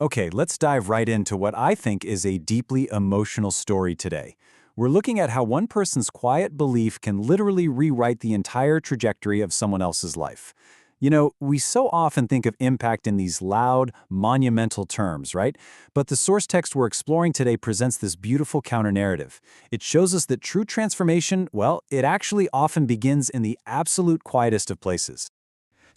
Okay, let's dive right into what I think is a deeply emotional story today. We're looking at how one person's quiet belief can literally rewrite the entire trajectory of someone else's life. We so often think of impact in these loud, monumental terms, right? But the source text we're exploring today presents this beautiful counter-narrative. It shows us that true transformation, well, it actually often begins in the absolute quietest of places.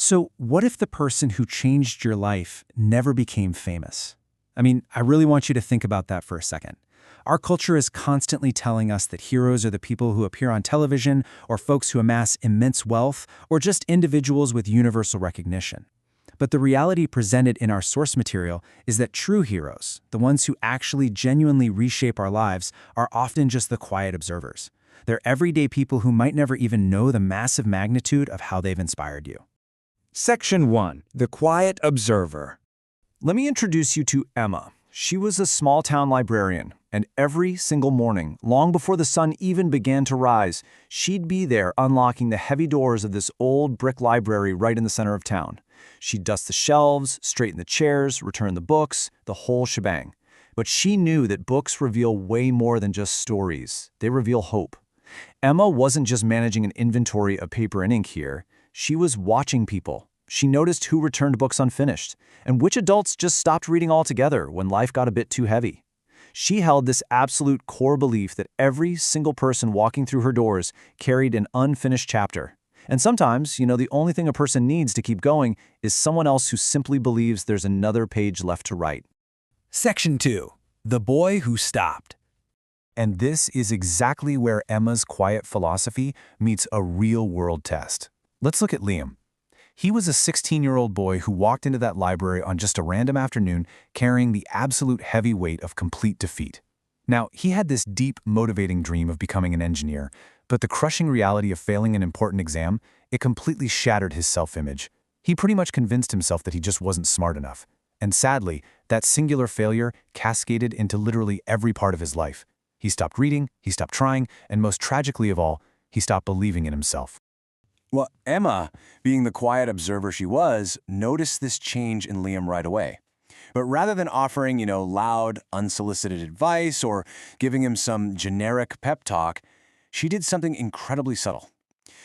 So, what if the person who changed your life never became famous? I really want you to think about that for a second. Our culture is constantly telling us that heroes are the people who appear on television, or folks who amass immense wealth, or just individuals with universal recognition. But the reality presented in our source material is that true heroes, the ones who actually genuinely reshape our lives, are often just the quiet observers. They're everyday people who might never even know the massive magnitude of how they've inspired you. Section 1. The Quiet Observer. Let me introduce you to Emma. She was a small-town librarian, and every single morning, long before the sun even began to rise, she'd be there unlocking the heavy doors of this old brick library right in the center of town. She'd dust the shelves, straighten the chairs, return the books, the whole shebang. But she knew that books reveal way more than just stories. They reveal hope. Emma wasn't just managing an inventory of paper and ink here. She was watching people. She noticed who returned books unfinished, and which adults just stopped reading altogether when life got a bit too heavy. She held this absolute core belief that every single person walking through her doors carried an unfinished chapter. And sometimes, the only thing a person needs to keep going is someone else who simply believes there's another page left to write. Section 2. The Boy Who Stopped. And this is exactly where Emma's quiet philosophy meets a real-world test. Let's look at Liam. He was a 16-year-old boy who walked into that library on just a random afternoon carrying the absolute heavy weight of complete defeat. Now, he had this deep, motivating dream of becoming an engineer, but the crushing reality of failing an important exam, it completely shattered his self-image. He pretty much convinced himself that he just wasn't smart enough. And sadly, that singular failure cascaded into literally every part of his life. He stopped reading, he stopped trying, and most tragically of all, he stopped believing in himself. Well, Emma, being the quiet observer she was, noticed this change in Liam right away. But rather than offering, loud, unsolicited advice or giving him some generic pep talk, she did something incredibly subtle.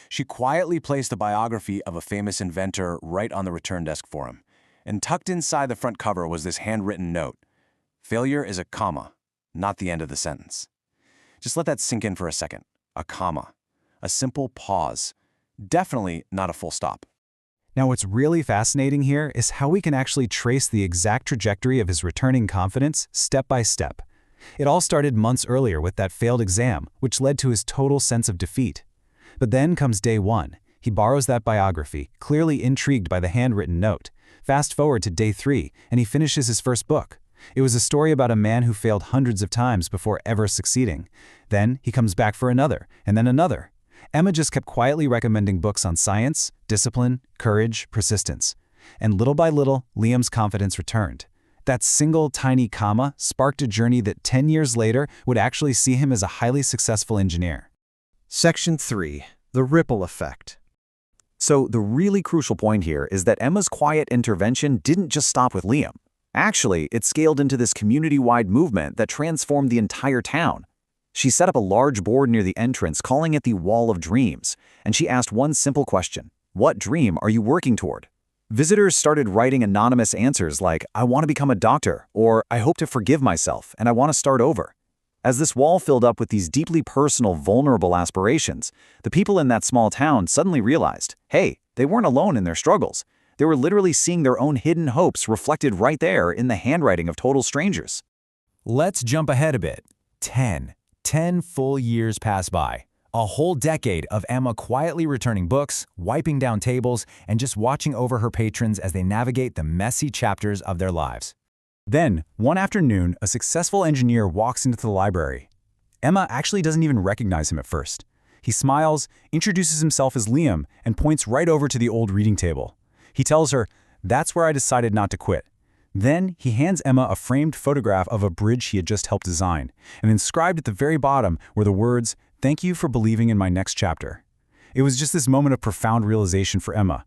She quietly placed the biography of a famous inventor right on the return desk for him. And tucked inside the front cover was this handwritten note. Failure is a comma, not the end of the sentence. Just let that sink in for a second. A comma. A simple pause. Definitely not a full stop. Now, what's really fascinating here is how we can actually trace the exact trajectory of his returning confidence step by step. It all started months earlier with that failed exam, which led to his total sense of defeat. But then comes day one. He borrows that biography, clearly intrigued by the handwritten note. Fast forward to day 3, and he finishes his first book. It was a story about a man who failed hundreds of times before ever succeeding. Then he comes back for another, and then another. Emma just kept quietly recommending books on science, discipline, courage, persistence. And little by little, Liam's confidence returned. That single tiny comma sparked a journey that 10 years later would actually see him as a highly successful engineer. Section 3. The Ripple Effect. So the really crucial point here is that Emma's quiet intervention didn't just stop with Liam. Actually, it scaled into this community-wide movement that transformed the entire town. She set up a large board near the entrance, calling it the Wall of Dreams, and she asked one simple question: what dream are you working toward? Visitors started writing anonymous answers like, "I want to become a doctor," or "I hope to forgive myself, and I want to start over." As this wall filled up with these deeply personal, vulnerable aspirations, the people in that small town suddenly realized, hey, they weren't alone in their struggles. They were literally seeing their own hidden hopes reflected right there in the handwriting of total strangers. Let's jump ahead a bit. 10 full years pass by. A whole decade of Emma quietly returning books, wiping down tables, and just watching over her patrons as they navigate the messy chapters of their lives. Then, one afternoon, a successful engineer walks into the library. Emma actually doesn't even recognize him at first. He smiles, introduces himself as Liam, and points right over to the old reading table. He tells her, "That's where I decided not to quit." Then he hands Emma a framed photograph of a bridge he had just helped design, and inscribed at the very bottom were the words, "Thank you for believing in my next chapter." It was just this moment of profound realization for Emma.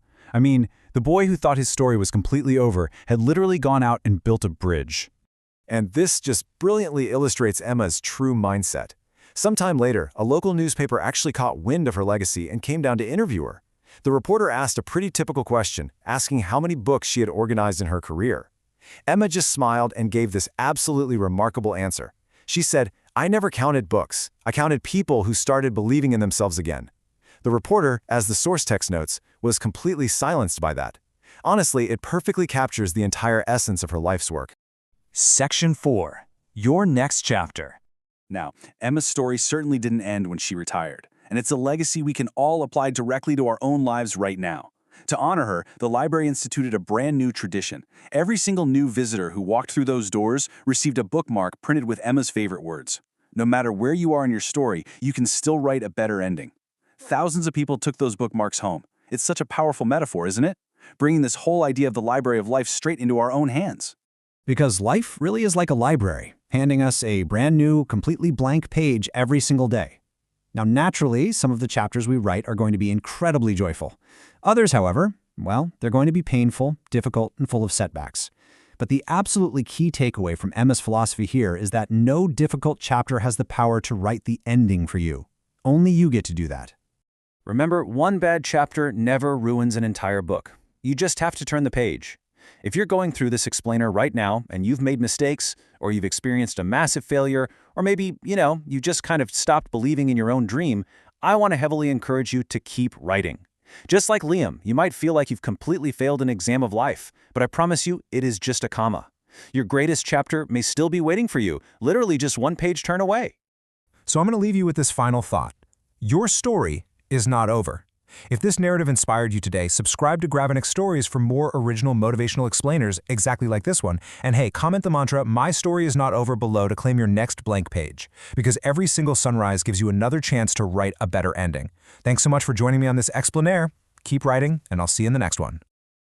The The boy who thought his story was completely over had literally gone out and built a bridge. And this just brilliantly illustrates Emma's true mindset. Sometime later, a local newspaper actually caught wind of her legacy and came down to interview her. The reporter asked a pretty typical question, asking how many books she had organized in her career. Emma just smiled and gave this absolutely remarkable answer. She said, "I never counted books. I counted people who started believing in themselves again." The reporter, as the source text notes, was completely silenced by that. Honestly, it perfectly captures the entire essence of her life's work. Section 4. Your next chapter. Now, Emma's story certainly didn't end when she retired, and it's a legacy we can all apply directly to our own lives right now. To honor her, the library instituted a brand new tradition. Every single new visitor who walked through those doors received a bookmark printed with Emma's favorite words. No matter where you are in your story, you can still write a better ending. Thousands of people took those bookmarks home. It's such a powerful metaphor, isn't it? Bringing this whole idea of the library of life straight into our own hands. Because life really is like a library, handing us a brand new, completely blank page every single day. Now, naturally, some of the chapters we write are going to be incredibly joyful. Others, however, well, they're going to be painful, difficult, and full of setbacks. But the absolutely key takeaway from Emma's philosophy here is that no difficult chapter has the power to write the ending for you. Only you get to do that. Remember, one bad chapter never ruins an entire book. You just have to turn the page. If you're going through this explainer right now and you've made mistakes, or you've experienced a massive failure, or maybe, you just kind of stopped believing in your own dream, I want to heavily encourage you to keep writing. Just like Liam, you might feel like you've completely failed an exam of life, but I promise you, it is just a comma. Your greatest chapter may still be waiting for you, literally just one page turn away. So I'm going to leave you with this final thought. Your story is not over. If this narrative inspired you today, subscribe to Gravonix Stories for more original motivational explainers exactly like this one. And hey, comment the mantra, "My story is not over," below to claim your next blank page. Because every single sunrise gives you another chance to write a better ending. Thanks so much for joining me on this explainer. Keep writing, and I'll see you in the next one.